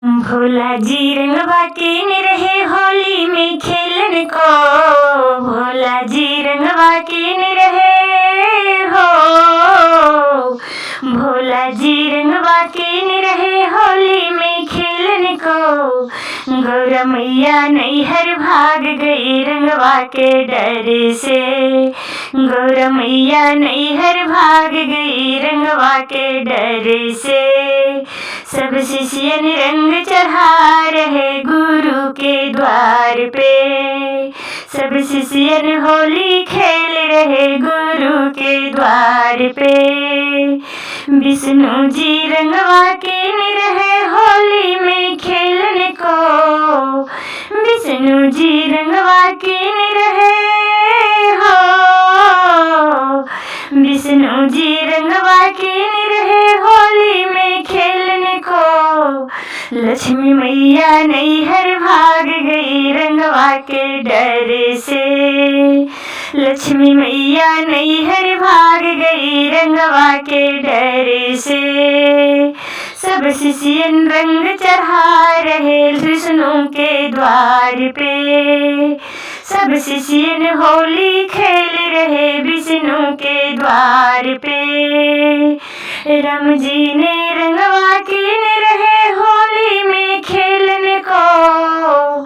भोला जी रंगवा के रहे होली में खेलन को। भोला जी रंगवा के रहे हो। भोला जी रंगवा के रहे होली में खेलन को। गौरा मैया नैहर भाग गई रंगवा के डर से। गौरा मैया नैहर भाग गई रंगवा के डर से। सब शिष्यन रंग चढ़ा रहे गुरु के द्वार पे। सब शिष्यन होली खेल रहे गुरु के द्वार पे। विष्णु जी रंगवा के रहे होली में खेलन को। विष्णु जी रंगवा के रहे हो। विष्णु जी रंगवा के रहे होली में खेलन को। लक्ष्मी मैया नैहर भाग गई रंगवा के डर से। लक्ष्मी मैया नैहर भाग गई रंगवा के डर से। सब शिष्यन रंग चढ़ा रहे विष्णु के द्वार पे। सब शिष्यन होली खेल रहे विष्णु के द्वार पे। राम जी ने रंगवा के रहे होली में खेलन को।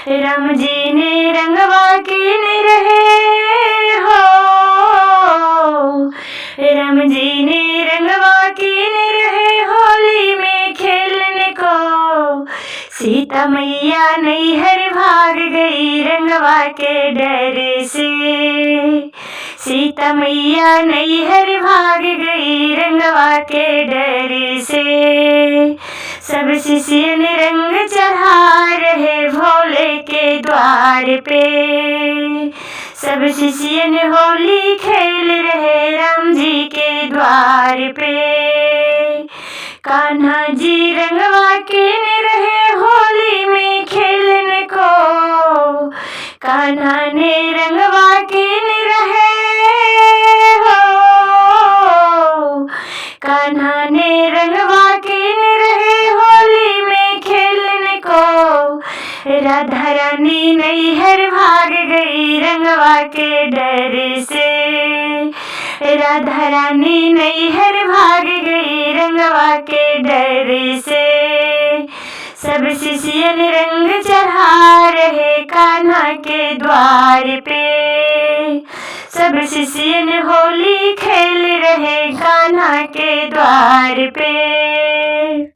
राम जी ने रंगवा के रहे हो। राम जी ने रंगवा के रहे होली में खेलन को। सीता मैया नैहर भाग गई रंगवा के डर से। सीता मैया नैहर भाग गई रंगवा के डर से। सब शिष्यन रंग चढ़ा रहे भोले के द्वार पे। सब शिष्यन होली खेल रहे राम जी के द्वार पे। कान्हा जी रंगवा के रहे होली में खेलन को। कान्हा ने रंगवा के रहे हो। कान्हा ने रंगवा के रहे होली में खेलन को। राधा रानी नैहर भाग गई रंगवा के डर से। राधा रानी नैहर भाग गई रंगवा के डर से। सब शिष्यन रंग चढ़ा रहे कान्हा के द्वार पे। सब शिष्यन होली खेल रहे कान्हा के द्वार पे।